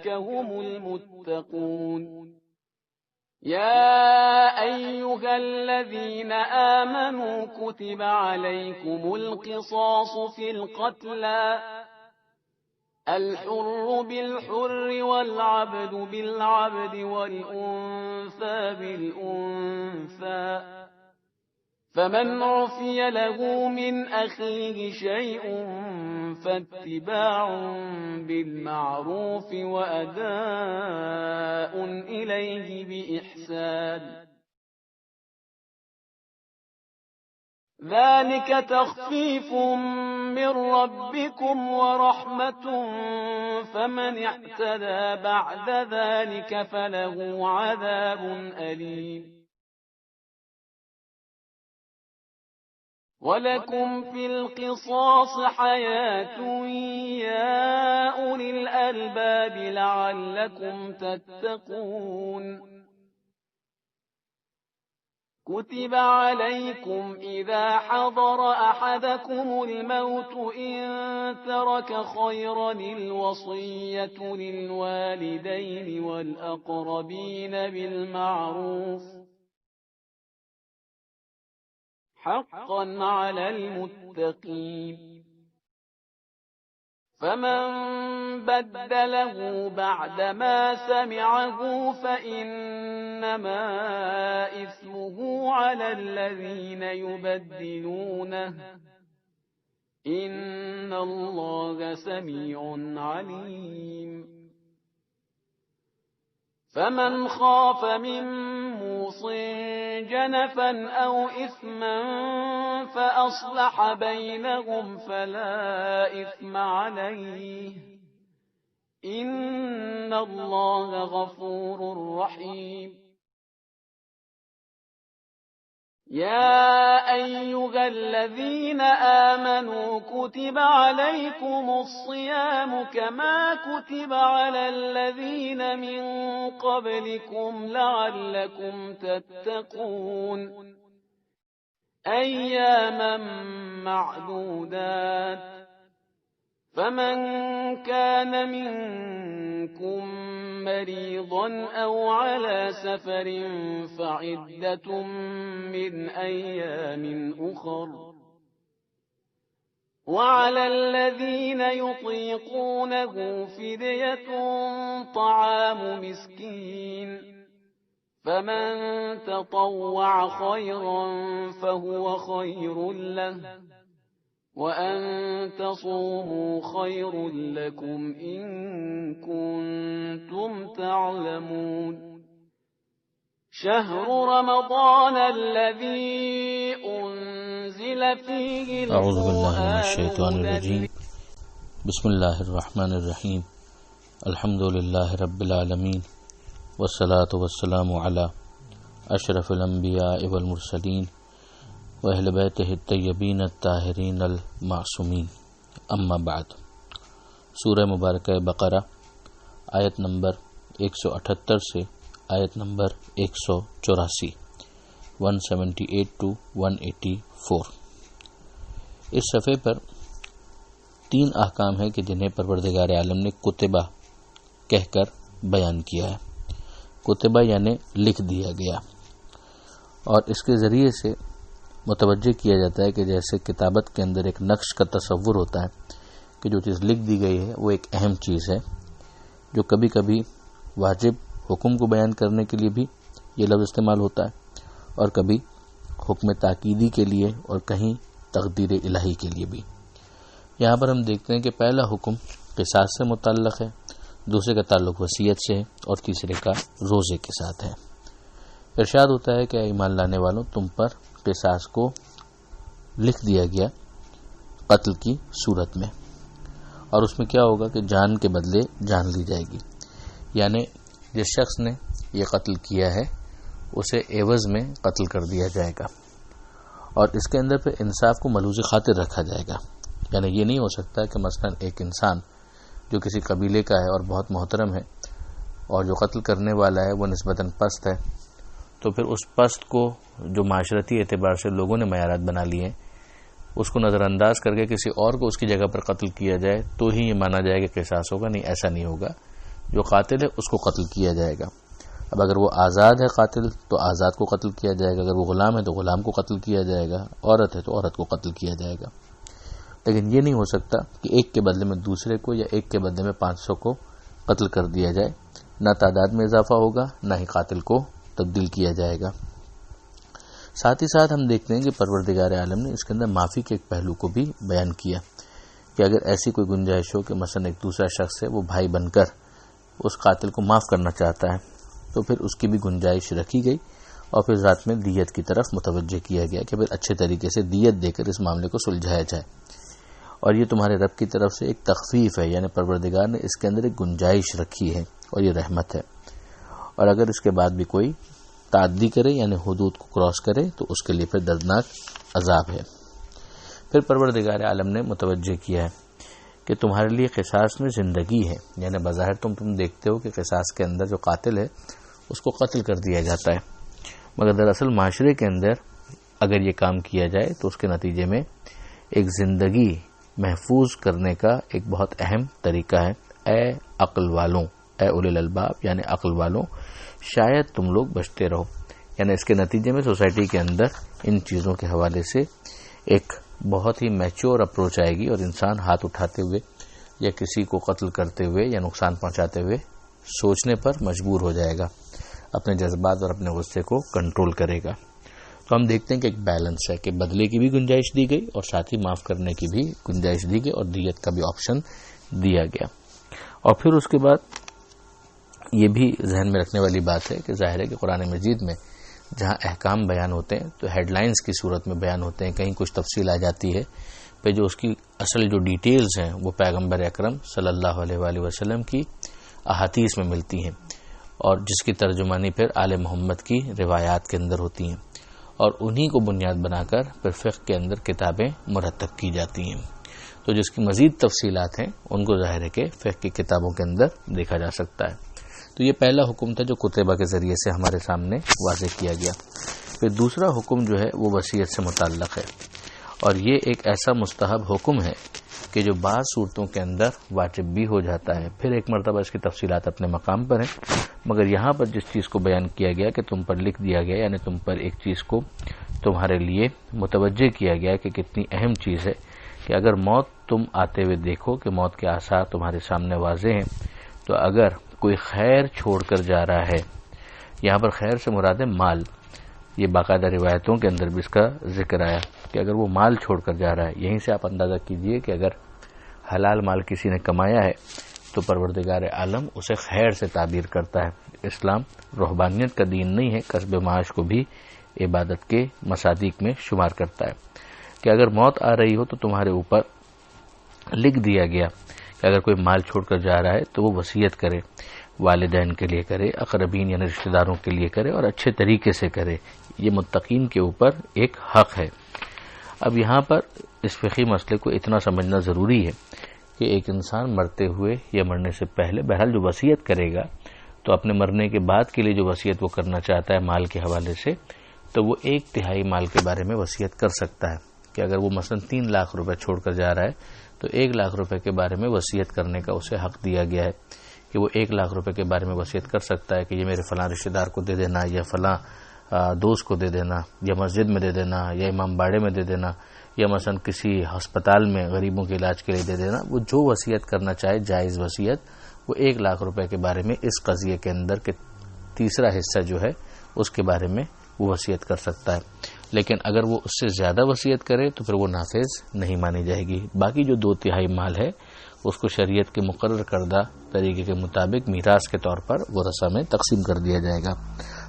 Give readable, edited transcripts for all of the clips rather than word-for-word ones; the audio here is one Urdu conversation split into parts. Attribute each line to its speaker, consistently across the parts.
Speaker 1: أولئك هم المتقون يا أيها الذين آمنوا كتب عليكم القصاص في القتلى الحر بالحر والعبد بالعبد والأنثى بالأنثى فمن عفي له من أخيه شيء فاتباع بالمعروف وأداء إليه بإحسان ذلك تخفيف من ربكم ورحمة فمن اعتدى بعد ذلك فله عذاب أليم وَلَكُمْ فِي الْقِصَاصِ حَيَاةٌ يَا أُولِي الْأَلْبَابِ لَعَلَّكُمْ تَتَّقُونَ كُتِبَ عَلَيْكُمْ إِذَا حَضَرَ أَحَدَكُمُ الْمَوْتُ إِن تَرَكَ خَيْرًا الْوَصِيَّةُ لِلْوَالِدَيْنِ وَالْأَقْرَبِينَ بِالْمَعْرُوفِ حقا على المتقين فمن بدله بعدما سمعه فإنما إثمه على الذين يبدلونه إن الله سميع عليم فمن خاف من موص جنفا أو إثما فأصلح بينهم فلا إثم عليه إن الله غفور رحيم يا أيها الذين آمنوا كتب عليكم الصيام كما كتب على الذين من قبلكم لعلكم تتقون أياما معدودات فمن كان منكم مريضا أو على سفر فعدة من أيام أخر وعلى الذين يطيقونه فدية طعام مسكين فمن تطوع خيرا فهو خير له وأن تصوموا خير لكم إن كنتم تعلمون شهر رمضان الذي أنزل فيه
Speaker 2: أعوذ بالله من الشيطان الرجيم بسم الله الرحمن الرحيم الحمد لله رب العالمين والصلاة والسلام على أشرف الأنبياء والمرسلين وأہل بیتہ الطیبین الطاہرین المعصومین اما بعد سورہ مبارکہ بقرہ آیت نمبر 178 سے آیت نمبر 184 178 to 184 اس صفحے پر 3 احکام ہیں کہ جنہیں پروردگار عالم نے کتبہ کہہ کر بیان کیا ہے. کتبہ یعنی لکھ دیا گیا، اور اس کے ذریعے سے متوجہ کیا جاتا ہے کہ جیسے کتابت کے اندر ایک نقش کا تصور ہوتا ہے کہ جو چیز لکھ دی گئی ہے وہ ایک اہم چیز ہے، جو کبھی کبھی واجب حکم کو بیان کرنے کے لیے بھی یہ لفظ استعمال ہوتا ہے، اور کبھی حکم تاکیدی کے لیے، اور کہیں تقدیر الہی کے لیے بھی. یہاں پر ہم دیکھتے ہیں کہ پہلا حکم قصاص سے متعلق ہے، دوسرے کا تعلق وصیت سے ہے، اور تیسرے کا روزے کے ساتھ ہے. ارشاد ہوتا ہے کہ اے ایمان لانے والوں، تم پر قصاص کو لکھ دیا گیا قتل کی صورت میں، اور اس میں کیا ہوگا کہ جان کے بدلے جان لی جائے گی. یعنی جس شخص نے یہ قتل کیا ہے اسے عوض میں قتل کر دیا جائے گا، اور اس کے اندر پھر انصاف کو ملحوظ خاطر رکھا جائے گا. یعنی یہ نہیں ہو سکتا کہ مثلا ایک انسان جو کسی قبیلے کا ہے اور بہت محترم ہے، اور جو قتل کرنے والا ہے وہ نسبتاً پست ہے، تو پھر اس پست کو جو معاشرتی اعتبار سے لوگوں نے معیارات بنا لیے ہیں اس کو نظر انداز کر کے کسی اور کو اس کی جگہ پر قتل کیا جائے تو ہی یہ مانا جائے کہ قصاص ہوگا. نہیں، ایسا نہیں ہوگا. جو قاتل ہے اس کو قتل کیا جائے گا. اب اگر وہ آزاد ہے قاتل تو آزاد کو قتل کیا جائے گا، اگر وہ غلام ہے تو غلام کو قتل کیا جائے گا، عورت ہے تو عورت کو قتل کیا جائے گا. لیکن یہ نہیں ہو سکتا کہ ایک کے بدلے میں دوسرے کو یا ایک کے بدلے میں 500 کو قتل کر دیا جائے. نہ تعداد میں اضافہ ہوگا، نہ ہی قاتل کو تبدیل کیا جائے گا. ساتھ ہی ساتھ ہم دیکھتے ہیں کہ پروردگار عالم نے اس کے اندر معافی کے ایک پہلو کو بھی بیان کیا کہ اگر ایسی کوئی گنجائش ہو کہ مثلا ایک دوسرا شخص ہے وہ بھائی بن کر اس قاتل کو معاف کرنا چاہتا ہے تو پھر اس کی بھی گنجائش رکھی گئی، اور پھر ذات میں دیت کی طرف متوجہ کیا گیا کہ پھر اچھے طریقے سے دیت دے کر اس معاملے کو سلجھایا جائے. اور یہ تمہارے رب کی طرف سے ایک تخفیف ہے، یعنی پروردگار نے اس کے اندر ایک گنجائش رکھی ہے اور یہ رحمت ہے. اور اگر اس کے بعد بھی کوئی تعدی کرے یعنی حدود کو کراس کرے تو اس کے لیے پھر دردناک عذاب ہے. پھر پروردگار عالم نے متوجہ کیا ہے کہ تمہارے لیے قصاص میں زندگی ہے، یعنی بظاہر تم دیکھتے ہو کہ قصاص کے اندر جو قاتل ہے اس کو قتل کر دیا جاتا ہے، مگر دراصل معاشرے کے اندر اگر یہ کام کیا جائے تو اس کے نتیجے میں ایک زندگی محفوظ کرنے کا ایک بہت اہم طریقہ ہے. اے عقل والوں، اے اولی الالباب یعنی عقل والوں، شاید تم لوگ بچتے رہو. یعنی اس کے نتیجے میں سوسائٹی کے اندر ان چیزوں کے حوالے سے ایک بہت ہی میچور اپروچ آئے گی، اور انسان ہاتھ اٹھاتے ہوئے یا کسی کو قتل کرتے ہوئے یا نقصان پہنچاتے ہوئے سوچنے پر مجبور ہو جائے گا، اپنے جذبات اور اپنے غصے کو کنٹرول کرے گا. تو ہم دیکھتے ہیں کہ ایک بیلنس ہے کہ بدلے کی بھی گنجائش دی گئی اور ساتھ ہی معاف کرنے کی بھی گنجائش دی گئی اور دیت کا بھی آپشن دیا گیا. اور پھر اس کے بعد یہ بھی ذہن میں رکھنے والی بات ہے کہ ظاہر ہے کہ قرآن مجید میں جہاں احکام بیان ہوتے ہیں تو ہیڈ لائنز کی صورت میں بیان ہوتے ہیں، کہیں کچھ تفصیل آ جاتی ہے پہ جو اس کی اصل جو ڈیٹیلز ہیں وہ پیغمبر اکرم صلی اللہ علیہ وآلہ وسلم کی احادیث میں ملتی ہیں، اور جس کی ترجمانی پھر آل محمد کی روایات کے اندر ہوتی ہیں، اور انہی کو بنیاد بنا کر پھر فقہ کے اندر کتابیں مرتب کی جاتی ہیں. تو جس کی مزید تفصیلات ہیں ان کو ظاہر ہے کہ فقہ کی کتابوں کے اندر دیکھا جا سکتا ہے. تو یہ پہلا حکم تھا جو کتبہ کے ذریعے سے ہمارے سامنے واضح کیا گیا. پھر دوسرا حکم جو ہے وہ وصیت سے متعلق ہے، اور یہ ایک ایسا مستحب حکم ہے کہ جو بعض صورتوں کے اندر واجب بھی ہو جاتا ہے. پھر ایک مرتبہ اس کی تفصیلات اپنے مقام پر ہیں، مگر یہاں پر جس چیز کو بیان کیا گیا کہ تم پر لکھ دیا گیا، یعنی تم پر ایک چیز کو تمہارے لیے متوجہ کیا گیا کہ کتنی اہم چیز ہے کہ اگر موت تم آتے ہوئے دیکھو کہ موت کے آثار تمہارے سامنے واضح ہیں، تو اگر کوئی خیر چھوڑ کر جا رہا ہے، یہاں پر خیر سے مراد ہے مال، یہ باقاعدہ روایتوں کے اندر بھی اس کا ذکر آیا کہ اگر وہ مال چھوڑ کر جا رہا ہے، یہیں سے آپ اندازہ کیجئے کہ اگر حلال مال کسی نے کمایا ہے تو پروردگار عالم اسے خیر سے تعبیر کرتا ہے. اسلام رہبانیت کا دین نہیں ہے، کسب معاش کو بھی عبادت کے مصادیق میں شمار کرتا ہے کہ اگر موت آ رہی ہو تو تمہارے اوپر لکھ دیا گیا کہ اگر کوئی مال چھوڑ کر جا رہا ہے تو وہ وصیت کرے، والدین کے لیے کرے، اقربین یعنی رشتہ داروں کے لیے کرے، اور اچھے طریقے سے کرے. یہ متقین کے اوپر ایک حق ہے. اب یہاں پر اس فقہی مسئلے کو اتنا سمجھنا ضروری ہے کہ ایک انسان مرتے ہوئے یا مرنے سے پہلے بہرحال جو وصیت کرے گا تو اپنے مرنے کے بعد کے لیے جو وصیت وہ کرنا چاہتا ہے مال کے حوالے سے، تو وہ 1/3 مال کے بارے میں وصیت کر سکتا ہے کہ اگر وہ مثلا 3 لاکھ روپے چھوڑ کر جا رہا ہے تو 1 لاکھ روپے کے بارے میں وصیت کرنے کا اسے حق دیا گیا ہے کہ وہ 1 لاکھ روپے کے بارے میں وصیت کر سکتا ہے کہ یہ میرے فلاں رشتہ دار کو دے دینا، یا فلاں دوست کو دے دینا، یا مسجد میں دے دینا، یا امام باڑے میں دے دینا، یا مثلا کسی ہسپتال میں غریبوں کے علاج کے لیے دے دینا. وہ جو وصیت کرنا چاہے جائز وصیت، وہ 1 لاکھ روپے کے بارے میں اس قضیے کے اندر کے تیسرا حصہ جو ہے اس کے بارے میں وہ وصیت کر سکتا ہے. لیکن اگر وہ اس سے زیادہ وصیت کرے تو پھر وہ نافذ نہیں مانی جائے گی. باقی جو 2/3 مال ہے اس کو شریعت کے مقرر کردہ طریقے کے مطابق میراث کے طور پر ورثہ میں تقسیم کر دیا جائے گا.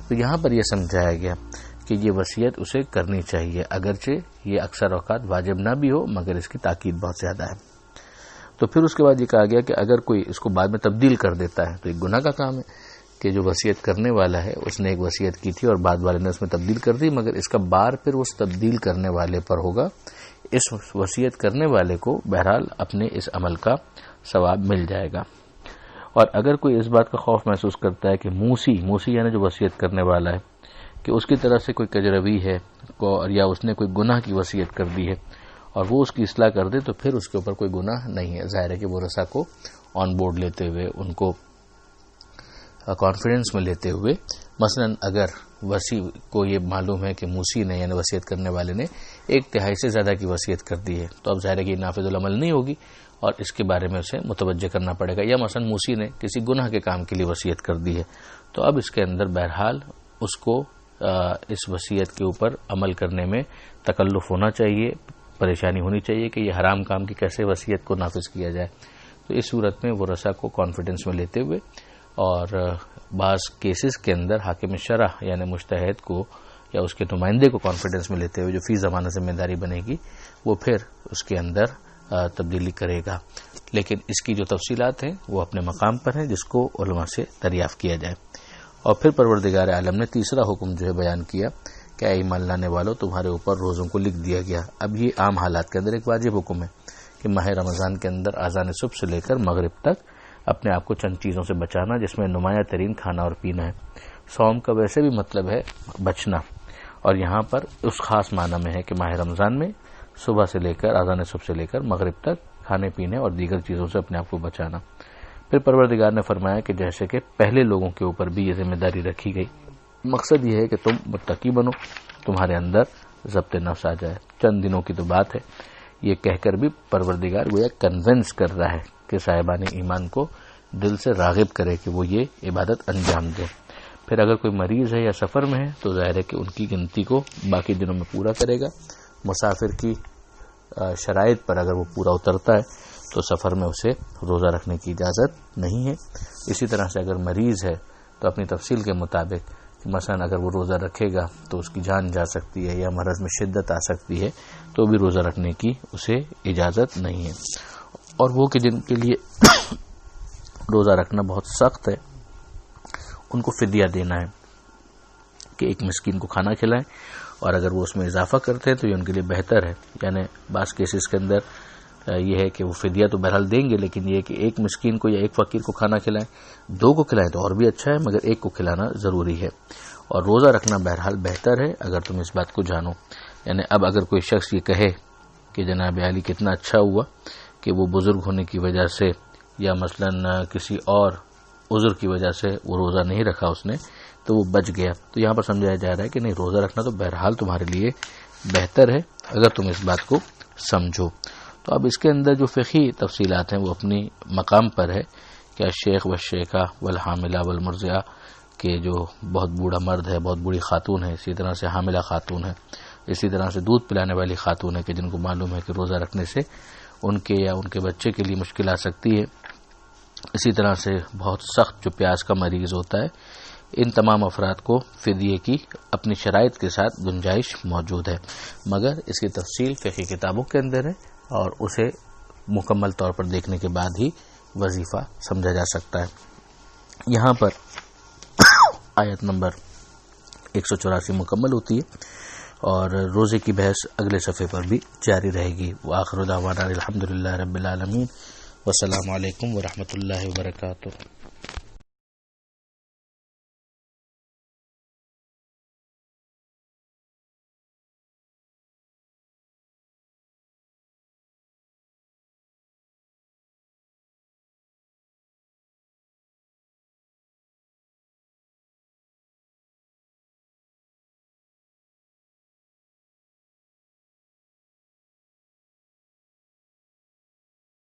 Speaker 2: تو یہاں پر یہ سمجھایا گیا کہ یہ وصیت اسے کرنی چاہیے، اگرچہ یہ اکثر اوقات واجب نہ بھی ہو مگر اس کی تاکید بہت زیادہ ہے. تو پھر اس کے بعد یہ کہا گیا کہ اگر کوئی اس کو بعد میں تبدیل کر دیتا ہے تو ایک گناہ کا کام ہے کہ جو وصیت کرنے والا ہے اس نے ایک وصیت کی تھی اور بعد والے نے اس میں تبدیل کر دی، مگر اس کا بار پھر اس تبدیل کرنے والے پر ہوگا. اس وصیت کرنے والے کو بہرحال اپنے اس عمل کا ثواب مل جائے گا. اور اگر کوئی اس بات کا خوف محسوس کرتا ہے کہ موسی یعنی جو وصیت کرنے والا ہے کہ اس کی طرف سے کوئی کجروی ہے یا اس نے کوئی گناہ کی وصیت کر دی ہے اور وہ اس کی اصلاح کر دے تو پھر اس کے اوپر کوئی گناہ نہیں ہے. ظاہر ہے کہ ورثہ کو آن بورڈ لیتے ہوئے ان کو کانفیڈنس میں لیتے ہوئے، مثلا اگر وصی کو یہ معلوم ہے کہ موصی نے یعنی وصیت کرنے والے نے 1/3 سے زیادہ کی وصیت کر دی ہے، تو اب ظاہر ہے کہ نافذ العمل نہیں ہوگی اور اس کے بارے میں اسے متوجہ کرنا پڑے گا. یا مثلا موصی نے کسی گناہ کے کام کے لیے وصیت کر دی ہے، تو اب اس کے اندر بہرحال اس کو اس وصیت کے اوپر عمل کرنے میں تکلف ہونا چاہیے، پریشانی ہونی چاہیے کہ یہ حرام کام کی کیسے وصیت کو نافذ کیا جائے. تو اس صورت میں ورثاء کو کانفیڈنس میں لیتے ہوئے اور بعض کیسز کے اندر حاکم شرع یعنی مجتہد کو یا اس کے نمائندے کو کانفیڈنس میں لیتے ہوئے جو فی زمانہ ذمہ داری بنے گی وہ پھر اس کے اندر تبدیلی کرے گا. لیکن اس کی جو تفصیلات ہیں وہ اپنے مقام پر ہیں جس کو علماء سے دریافت کیا جائے. اور پھر پروردگار عالم نے تیسرا حکم جو ہے بیان کیا کہ اے ایمان لانے والو تمہارے اوپر روزوں کو لکھ دیا گیا. اب یہ عام حالات کے اندر ایک واجب حکم ہے کہ ماہ رمضان کے اندر اذان صبح سے لے کر مغرب تک اپنے آپ کو چند چیزوں سے بچانا، جس میں نمایاں ترین کھانا اور پینا ہے. صوم کا ویسے بھی مطلب ہے بچنا، اور یہاں پر اس خاص معنی میں ہے کہ ماہ رمضان میں صبح سے لے کر اذان صبح سے لے کر مغرب تک کھانے پینے اور دیگر چیزوں سے اپنے آپ کو بچانا. پھر پروردگار نے فرمایا کہ جیسے کہ پہلے لوگوں کے اوپر بھی یہ ذمہ داری رکھی گئی، مقصد یہ ہے کہ تم متقی بنو، تمہارے اندر ضبط نفس آ جائے. چند دنوں کی تو بات ہے، یہ کہہ کر بھی پروردگار گویا کنونس کر رہا ہے کہ صاحبان ایمان کو دل سے راغب کرے کہ وہ یہ عبادت انجام دے. پھر اگر کوئی مریض ہے یا سفر میں ہے تو ظاہر ہے کہ ان کی گنتی کو باقی دنوں میں پورا کرے گا. مسافر کی شرائط پر اگر وہ پورا اترتا ہے تو سفر میں اسے روزہ رکھنے کی اجازت نہیں ہے. اسی طرح سے اگر مریض ہے تو اپنی تفصیل کے مطابق مثلا اگر وہ روزہ رکھے گا تو اس کی جان جا سکتی ہے یا مرض میں شدت آ سکتی ہے تو بھی روزہ رکھنے کی اسے اجازت نہیں ہے. اور وہ کہ جن کے لیے روزہ رکھنا بہت سخت ہے ان کو فدیہ دینا ہے کہ ایک مسکین کو کھانا کھلائیں، اور اگر وہ اس میں اضافہ کرتے ہیں تو یہ ان کے لیے بہتر ہے. یعنی بعض کیسز کے اندر یہ ہے کہ وہ فدیہ تو بہرحال دیں گے، لیکن یہ کہ ایک مسکین کو یا ایک فقیر کو کھانا کھلائیں، 2 کو کھلائیں تو اور بھی اچھا ہے، مگر 1 کو کھلانا ضروری ہے. اور روزہ رکھنا بہرحال بہتر ہے اگر تم اس بات کو جانو. یعنی اب اگر کوئی شخص یہ کہے کہ جناب علی کتنا اچھا ہوا کہ وہ بزرگ ہونے کی وجہ سے یا مثلا کسی اور عذر کی وجہ سے وہ روزہ نہیں رکھا اس نے تو وہ بچ گیا، تو یہاں پر سمجھایا جا رہا ہے کہ نہیں، روزہ رکھنا تو بہرحال تمہارے لیے بہتر ہے اگر تم اس بات کو سمجھو. تو اب اس کے اندر جو فقہی تفصیلات ہیں وہ اپنی مقام پر ہے کہ الشیخ والشیخہ والحاملہ والمرضعہ کہ جو بہت بوڑھا مرد ہے، بہت بوڑھی خاتون ہے، اسی طرح سے حاملہ خاتون ہے، اسی طرح سے دودھ پلانے والی خاتون ہے کہ جن کو معلوم ہے کہ روزہ رکھنے سے ان کے یا ان کے بچے کے لیے مشکل آ سکتی ہے، اسی طرح سے بہت سخت جو پیاس کا مریض ہوتا ہے. ان تمام افراد کو فدیے کی اپنی شرائط کے ساتھ گنجائش موجود ہے، مگر اس کی تفصیل فقہی کتابوں کے اندر ہے اور اسے مکمل طور پر دیکھنے کے بعد ہی وظیفہ سمجھا جا سکتا ہے. یہاں پر آیت نمبر 184 مکمل ہوتی ہے اور روزے کی بحث اگلے صفحے پر بھی جاری رہے گی. وآخر دعوانا الحمدللہ رب العالمین، والسلام علیکم ورحمۃ اللہ وبرکاتہ.